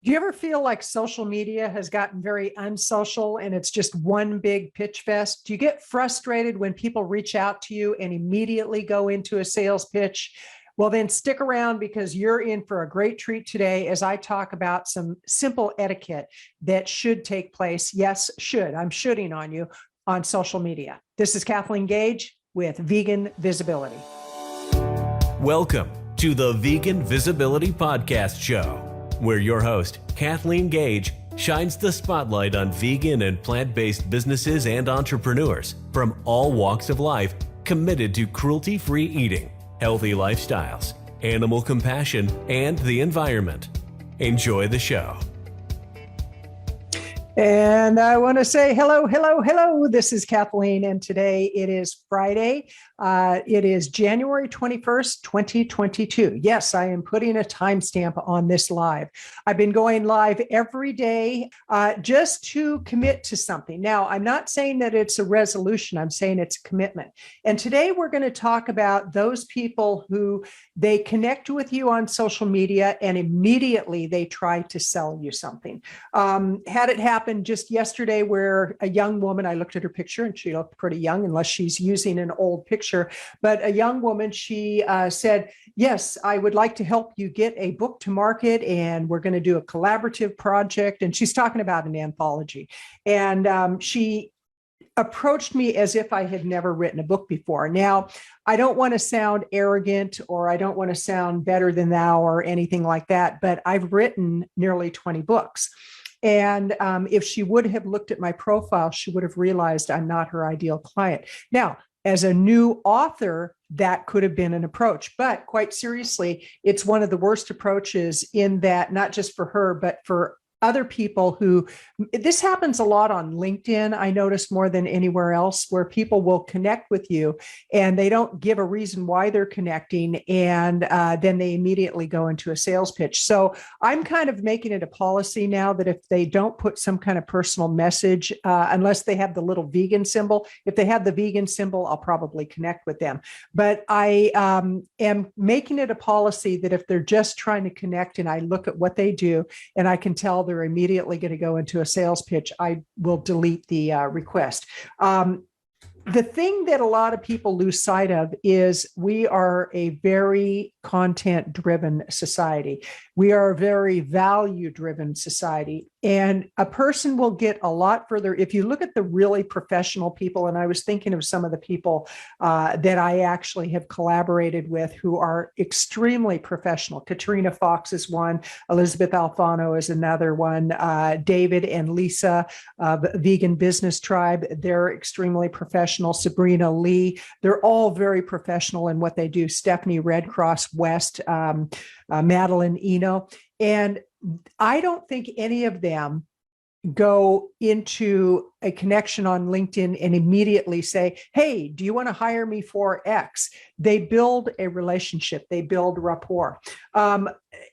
Do you ever feel like social media has gotten very unsocial and it's just one big pitch fest? Do you get frustrated when people reach out to you and immediately go into a sales pitch? Well, then stick around because you're in for a great treat today as I talk about some simple etiquette that should take place. Yes, should. I'm shooting on you on social media. This is Kathleen Gage with Vegan Visibility. Welcome to the Vegan Visibility Podcast Show, where your host, Kathleen Gage, shines the spotlight on vegan and plant-based businesses and entrepreneurs from all walks of life committed to cruelty-free eating, healthy lifestyles, animal compassion, and the environment. Enjoy the show. And I want to say hello. This is Kathleen, and today it is Friday. It is January 21st, 2022. Yes, I am putting a timestamp on this live. I've been going live every day just to commit to something. Now, I'm not saying that it's a resolution. I'm saying it's a commitment. And today we're going to talk about those people who they connect with you on social media and immediately they try to sell you something. Had it happened just yesterday where a young woman, I looked at her picture and she looked pretty young unless she's using an old picture, but a young woman, she said, yes, I would like to help you get a book to market and we're going to do a collaborative project. And she's talking about an anthology. And she approached me as if I had never written a book before. Now, I don't want to sound arrogant or I don't want to sound better than thou or anything like that, but I've written nearly 20 books. And if she would have looked at my profile, she would have realized I'm not her ideal client. Now, as a new author, that could have been an approach, but quite seriously, it's one of the worst approaches in that not just for her, but for other people who, this happens a lot on LinkedIn, I notice more than anywhere else, where people will connect with you and they don't give a reason why they're connecting. And then they immediately go into a sales pitch. So I'm kind of making it a policy now that if they don't put some kind of personal message, unless they have the little vegan symbol, if they have the vegan symbol, I'll probably connect with them. But I am making it a policy that if they're just trying to connect and I look at what they do and I can tell they're immediately going to go into a sales pitch, I will delete the request. The thing that a lot of people lose sight of is we are a very content-driven society. We are a very value-driven society. And a person will get a lot further. If you look at the really professional people, and I was thinking of some of the people that I actually have collaborated with who are extremely professional. Katrina Fox is one. Elizabeth Alfano is another one. David and Lisa of Vegan Business Tribe, they're extremely professional. Sabrina Lee, they're all very professional in what they do. Stephanie Redcross West, Madeline Eno. And I don't think any of them go into a connection on LinkedIn and immediately say, hey, do you want to hire me for X? They build a relationship. They build rapport.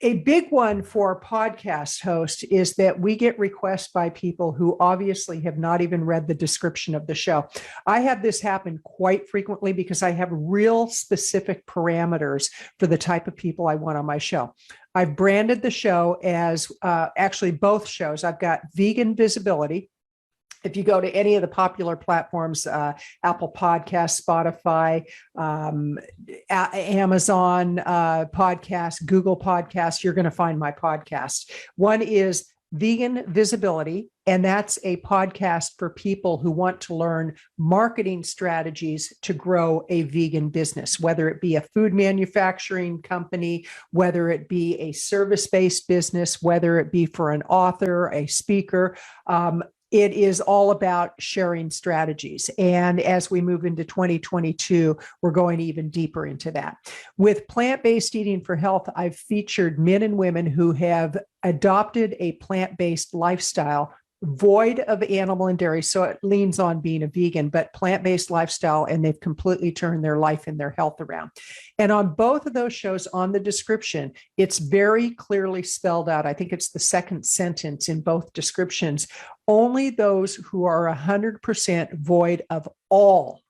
A big one for podcast hosts is that we get requests by people who obviously have not even read the description of the show. I have this happen quite frequently because I have real specific parameters for the type of people I want on my show. I've branded the show as actually both shows. I've got Vegan Visibility. If you go to any of the popular platforms, Apple Podcasts, Spotify, Amazon Podcasts, Google Podcasts, you're going to find my podcast. One is Vegan Visibility, and that's a podcast for people who want to learn marketing strategies to grow a vegan business, whether it be a food manufacturing company, whether it be a service-based business, whether it be for an author, a speaker. It is all about sharing strategies. And as we move into 2022, we're going even deeper into that. With plant-based eating for health, I've featured men and women who have adopted a plant-based lifestyle void of animal and dairy. So it leans on being a vegan, but plant-based lifestyle, and they've completely turned their life and their health around. And on both of those shows, on the description, it's very clearly spelled out. I think it's the second sentence in both descriptions. Only those who are 100% void of all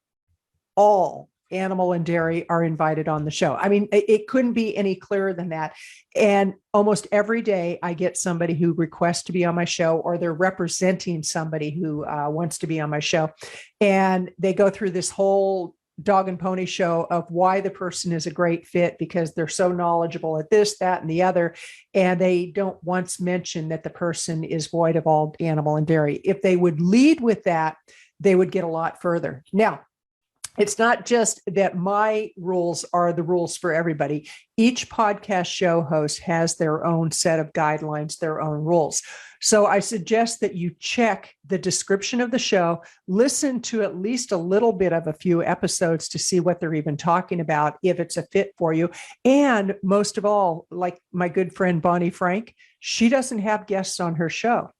animal and dairy are invited on the show. I mean, it couldn't be any clearer than that. And almost every day I get somebody who requests to be on my show, or they're representing somebody who wants to be on my show. And they go through this whole dog and pony show of why the person is a great fit because they're so knowledgeable at this, that, and the other. And they don't once mention that the person is void of all animal and dairy. If they would lead with that, they would get a lot further. Now, it's not just that my rules are the rules for everybody. Each podcast show host has their own set of guidelines, their own rules. So I suggest that you check the description of the show, listen to at least a little bit of a few episodes to see what they're even talking about, if it's a fit for you. And most of all, like my good friend Bonnie Frank, she doesn't have guests on her show.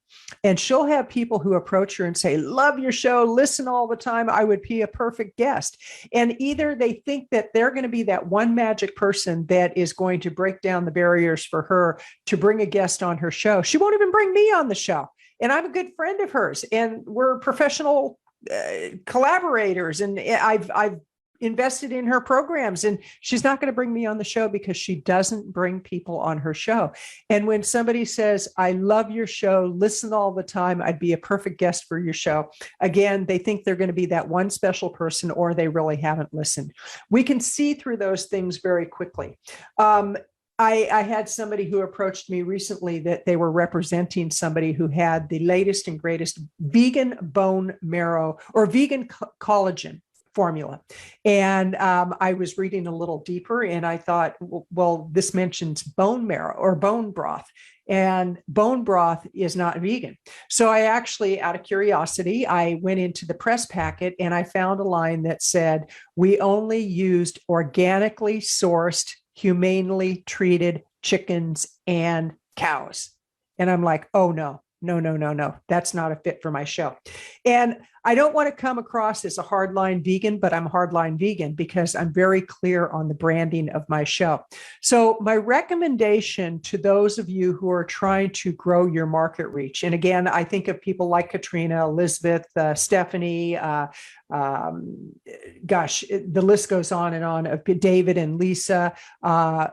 And she'll have people who approach her and say, love your show, listen all the time. I would be a perfect guest. And either they think that they're going to be that one magic person that is going to break down the barriers for her to bring a guest on her show. She won't even bring me on the show. And I'm a good friend of hers, and we're professional collaborators. And I've invested in her programs, and she's not going to bring me on the show because she doesn't bring people on her show. And when somebody says, I love your show, listen all the time, I'd be a perfect guest for your show, again, they think they're going to be that one special person, or they really haven't listened. We can see through those things very quickly. I had somebody who approached me recently that they were representing somebody who had the latest and greatest vegan bone marrow or vegan collagen formula. And I was reading a little deeper, and I thought, well, this mentions bone marrow or bone broth, and bone broth is not vegan. So I actually, out of curiosity, I went into the press packet and I found a line that said, we only used organically sourced, humanely treated chickens and cows. And I'm like, oh no. That's not a fit for my show. And I don't want to come across as a hardline vegan, but I'm hardline vegan because I'm very clear on the branding of my show. So my recommendation to those of you who are trying to grow your market reach, and again, I think of people like Katrina, Elizabeth, Stephanie, gosh, the list goes on and on, of David and Lisa,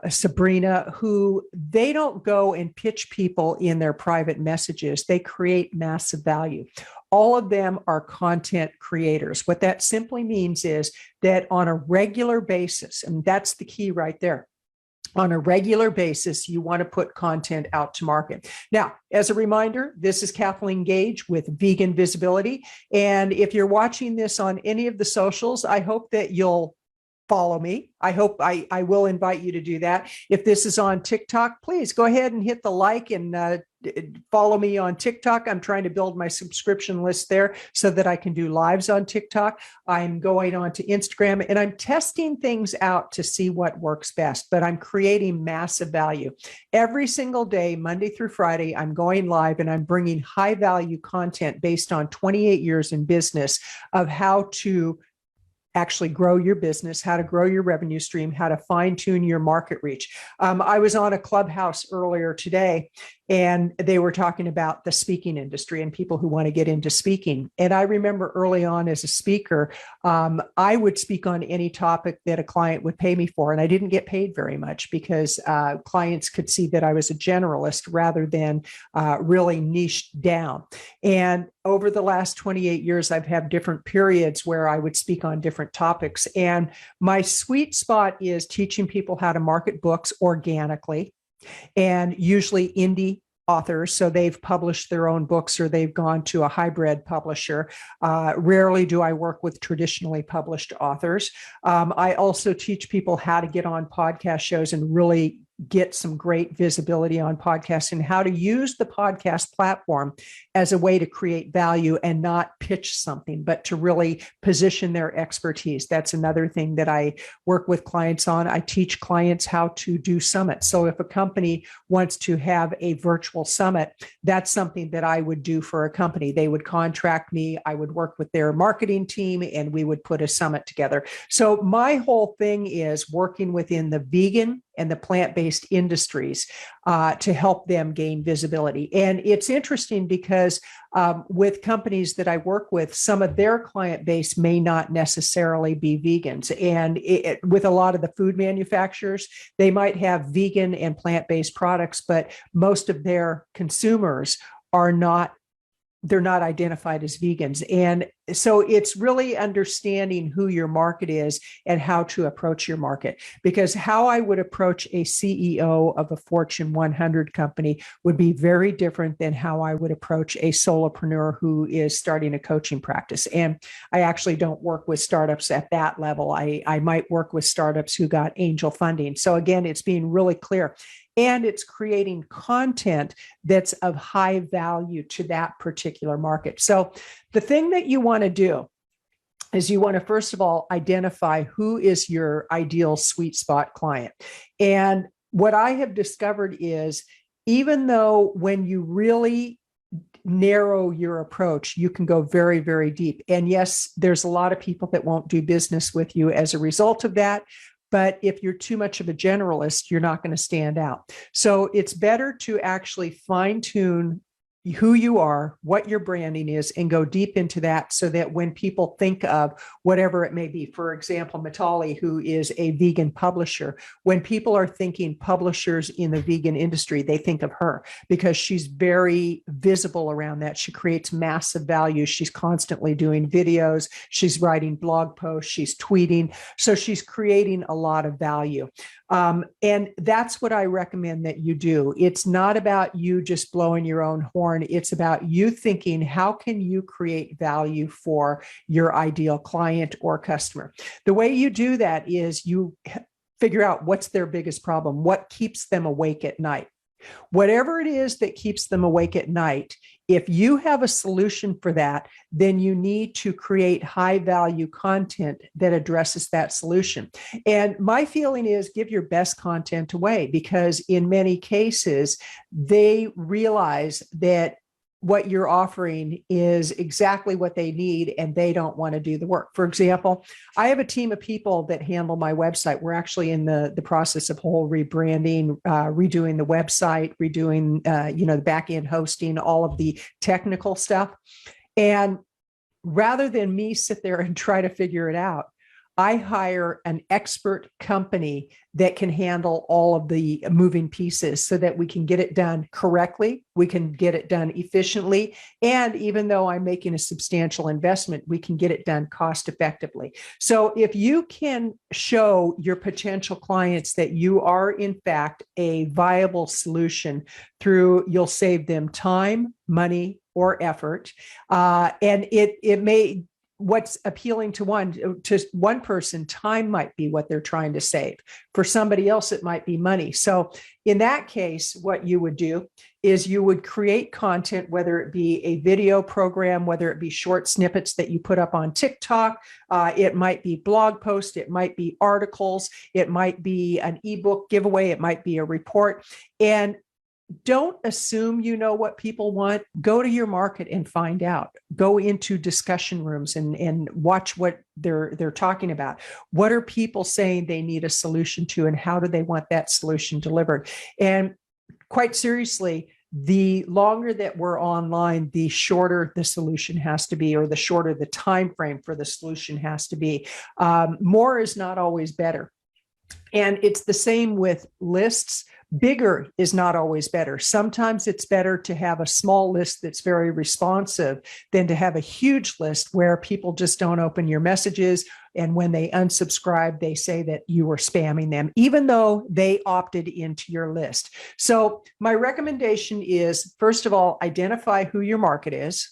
Sabrina, who they don't go and pitch people in their private messages. They create massive value. All of them are content creators. What that simply means is that on a regular basis, and that's the key right there, on a regular basis, you want to put content out to market. Now, as a reminder, this is Kathleen Gage with Vegan Visibility. And if you're watching this on any of the socials, I hope that you'll follow me. I hope I will invite you to do that. If this is on TikTok, please go ahead and hit the like and follow me on TikTok. I'm trying to build my subscription list there so that I can do lives on TikTok. I'm going on to Instagram, and I'm testing things out to see what works best, but I'm creating massive value. Every single day, Monday through Friday, I'm going live and I'm bringing high value content based on 28 years in business of how to actually grow your business, how to grow your revenue stream, how to fine tune your market reach. I was on a Clubhouse earlier today, and they were talking about the speaking industry and people who want to get into speaking. And I remember early on as a speaker, I would speak on any topic that a client would pay me for. And I didn't get paid very much because clients could see that I was a generalist rather than really niched down. And over the last 28 years, I've had different periods where I would speak on different topics. And my sweet spot is teaching people how to market books organically, and usually indie authors. So they've published their own books or they've gone to a hybrid publisher. Rarely do I work with traditionally published authors. I also teach people how to get on podcast shows and really get some great visibility on podcasts, and how to use the podcast platform as a way to create value and not pitch something, but to really position their expertise. That's another thing that I work with clients on. I teach clients how to do summits. So if a company wants to have a virtual summit, that's something that I would do for a company. They would contract me. I would work with their marketing team and we would put a summit together. So my whole thing is working within the vegan and the plant-based industries to help them gain visibility. And it's interesting because with companies that I work with, some of their client base may not necessarily be vegans. And with a lot of the food manufacturers, they might have vegan and plant-based products, but most of their consumers are not, they're not identified as vegans. And so it's really understanding who your market is and how to approach your market. Because how I would approach a CEO of a Fortune 100 company would be very different than how I would approach a solopreneur who is starting a coaching practice. And I actually don't work with startups at that level. I might work with startups who got angel funding. So again, it's being really clear. And it's creating content that's of high value to that particular market. So the thing that you want to do is you want to, first of all, identify who is your ideal sweet spot client. And what I have discovered is, even though when you really narrow your approach, you can go very, very deep. And yes, there's a lot of people that won't do business with you as a result of that. But if you're too much of a generalist, you're not going to stand out. So it's better to actually fine tune who you are, what your branding is, and go deep into that so that when people think of whatever it may be, for example, Mitali, who is a vegan publisher, when people are thinking publishers in the vegan industry, they think of her because she's very visible around that. She creates massive value. She's constantly doing videos. She's writing blog posts. She's tweeting. So she's creating a lot of value. And that's what I recommend that you do. It's not about you just blowing your own horn. It's about you thinking, how can you create value for your ideal client or customer? The way you do that is you figure out what's their biggest problem, what keeps them awake at night. Whatever it is that keeps them awake at night, if you have a solution for that, then you need to create high value content that addresses that solution. And my feeling is, give your best content away, because in many cases, they realize that what you're offering is exactly what they need and they don't want to do the work. For example, I have a team of people that handle my website. We're actually in the process of whole rebranding, redoing the website, redoing the back-end hosting, all of the technical stuff. And rather than me sit there and try to figure it out, I hire an expert company that can handle all of the moving pieces so that we can get it done correctly, we can get it done efficiently, and even though I'm making a substantial investment, we can get it done cost effectively. So if you can show your potential clients that you are in fact a viable solution through, you'll save them time, money, or effort, and it may, what's appealing to one person, time might be what they're trying to save. For somebody else, it might be money. So in that case, what you would do is you would create content, whether it be a video program, whether it be short snippets that you put up on TikTok, it might be blog posts, it might be articles, it might be an ebook giveaway, it might be a report. And don't assume you know what people want. Go to your market and find out. Go into discussion rooms and watch what they're talking about. What are people saying they need a solution to, and how do they want that solution delivered? And quite seriously, the longer that we're online, the shorter the solution has to be, or the shorter the time frame for the solution has to be. More is not always better. And it's the same with lists. Bigger is not always better. Sometimes it's better to have a small list that's very responsive than to have a huge list where people just don't open your messages. And when they unsubscribe, they say that you were spamming them, even though they opted into your list. So my recommendation is, first of all, identify who your market is.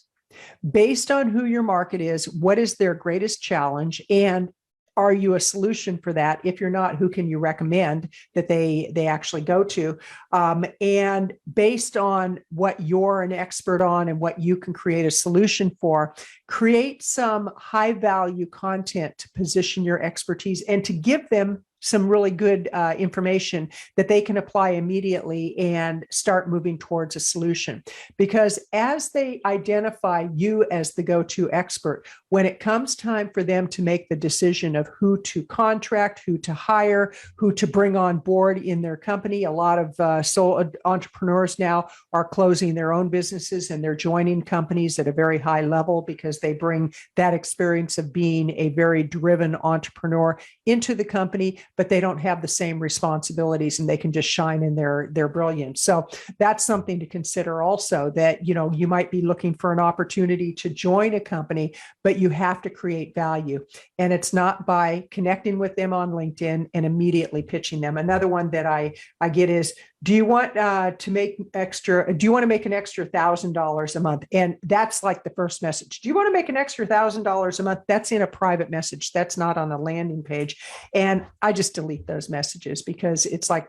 Based on who your market is, what is their greatest challenge? And are you a solution for that? If you're not, who can you recommend that they actually go to? And based on what you're an expert on and what you can create a solution for, create some high value content to position your expertise and to give them some really good information that they can apply immediately and start moving towards a solution. Because as they identify you as the go-to expert, when it comes time for them to make the decision of who to contract, who to hire, who to bring on board in their company, a lot of sole entrepreneurs now are closing their own businesses and they're joining companies at a very high level because they bring that experience of being a very driven entrepreneur into the company, but they don't have the same responsibilities and they can just shine in their brilliance. So that's something to consider also, that, you know, you might be looking for an opportunity to join a company, but you have to create value. And it's not by connecting with them on LinkedIn and immediately pitching them. Another one that I get is, do you want to make an extra $1,000 a month? And that's like the first message. Do you want to make an extra $1,000 a month? That's in a private message. That's not on a landing page. And I just delete those messages because it's like,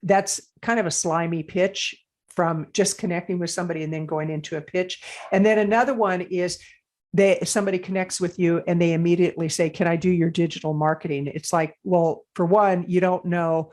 that's kind of a slimy pitch from just connecting with somebody and then going into a pitch. And then another one is, somebody connects with you and they immediately say, can I do your digital marketing? It's like, well, for one, you don't know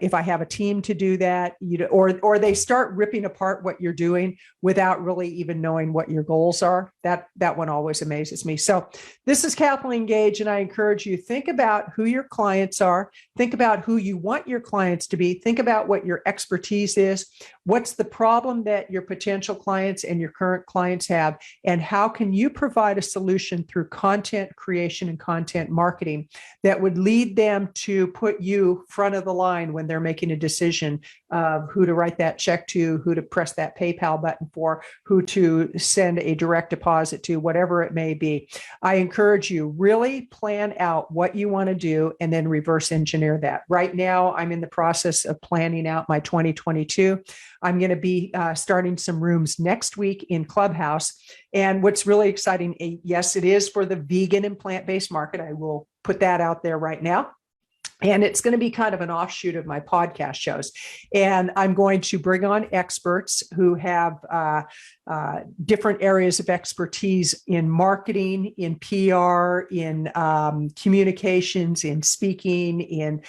if I have a team to do that, or they start ripping apart what you're doing without really even knowing what your goals are. That one always amazes me. So this is Kathleen Gage, and I encourage you, think about who your clients are, think about who you want your clients to be, think about what your expertise is, what's the problem that your potential clients and your current clients have, and how can you provide a solution through content creation and content marketing that would lead them to put you front of the line when they're making a decision of who to write that check to, who to press that PayPal button for, who to send a direct deposit to, whatever it may be. I encourage you, really plan out what you want to do and then reverse engineer that. Right now, I'm in the process of planning out my 2022. I'm going to be starting some rooms next week in Clubhouse. And what's really exciting, yes, it is for the vegan and plant-based market. I will put that out there right now. And it's going to be kind of an offshoot of my podcast shows. And I'm going to bring on experts who have different areas of expertise in marketing, in PR, in communications, in speaking, in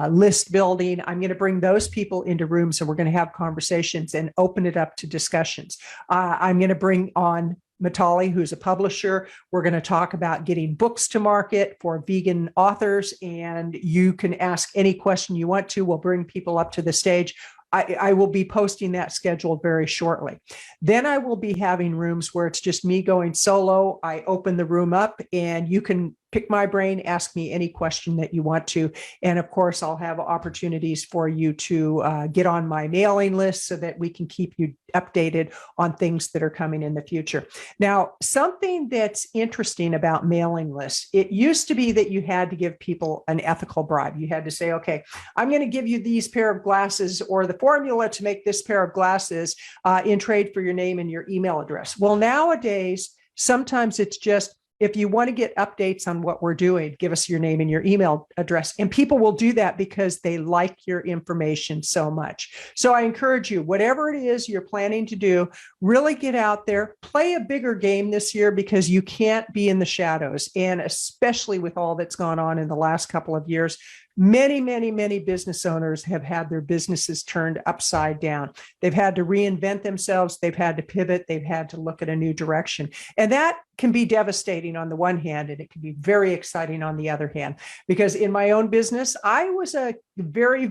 list building. I'm going to bring those people into rooms and we're going to have conversations and open it up to discussions. I'm going to bring on Mitali, who's a publisher. We're going to talk about getting books to market for vegan authors, and you can ask any question you want to. We'll bring people up to the stage. I will be posting that schedule very shortly. Then I will be having rooms where it's just me going solo. I open the room up and you can pick my brain, ask me any question that you want to. And of course, I'll have opportunities for you to get on my mailing list so that we can keep you updated on things that are coming in the future. Now, something that's interesting about mailing lists, it used to be that you had to give people an ethical bribe. You had to say, okay, I'm going to give you these pair of glasses or the formula to make this pair of glasses in trade for your name and your email address. Well, nowadays, sometimes it's just, if you want to get updates on what we're doing, give us your name and your email address. And people will do that because they like your information so much. So I encourage you, whatever it is you're planning to do, really get out there, play a bigger game this year because you can't be in the shadows. And especially with all that's gone on in the last couple of years, many business owners have had their businesses turned upside down. They've had to reinvent themselves. They've had to pivot. They've had to look at a new direction. And that can be devastating on the one hand, and it can be very exciting on the other hand. Because in my own business, I was a very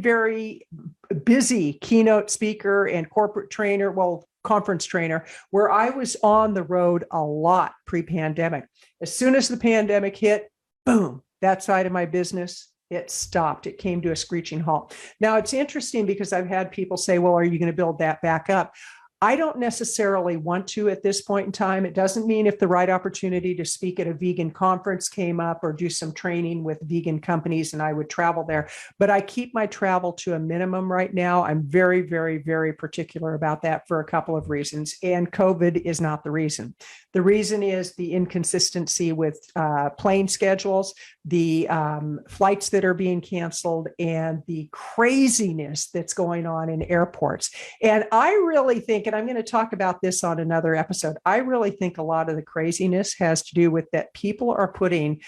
busy keynote speaker and corporate trainer, conference trainer, where I was on the road a lot pre-pandemic. As soon as the pandemic hit, boom, that side of my business, it stopped. It came to a screeching halt. Now, it's interesting because I've had people say, well, are you going to build that back up? I don't necessarily want to at this point in time. It doesn't mean if the right opportunity to speak at a vegan conference came up or do some training with vegan companies and I would travel there, but I keep my travel to a minimum right now. I'm very particular about that for a couple of reasons. And COVID is not the reason. The reason is the inconsistency with plane schedules, the flights that are being canceled, and the craziness that's going on in airports. And I really think, and I'm going to talk about this on another episode, I really think a lot of the craziness has to do with that people are putting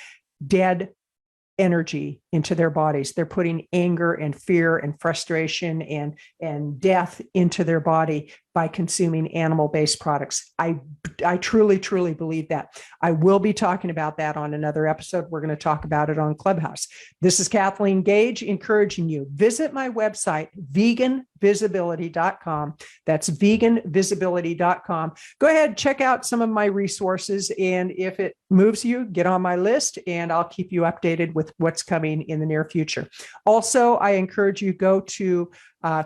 dead energy into their bodies. They're putting anger and fear and frustration and death into their body by consuming animal-based products. I truly, truly believe that. I will be talking about that on another episode. We're going to talk about it on Clubhouse. This is Kathleen Gage encouraging you. Visit my website, veganvisibility.com. That's veganvisibility.com. Go ahead, check out some of my resources. And if it moves you, get on my list and I'll keep you updated with what's coming in the near future. Also, I encourage you to go to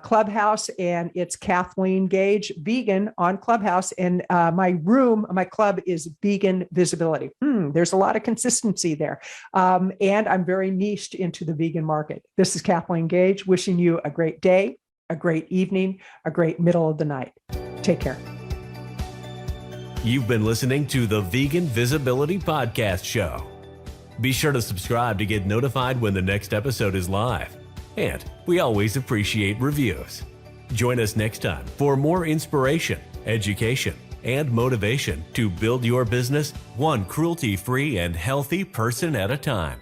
Clubhouse, and it's Kathleen Gage Vegan on Clubhouse. And my club is Vegan Visibility. There's a lot of consistency there. And I'm very niched into the vegan market. This is Kathleen Gage wishing you a great day, a great evening, a great middle of the night. Take care. You've been listening to the Vegan Visibility Podcast Show. Be sure to subscribe to get notified when the next episode is live. And we always appreciate reviews. Join us next time for more inspiration, education, and motivation to build your business one cruelty-free and healthy person at a time.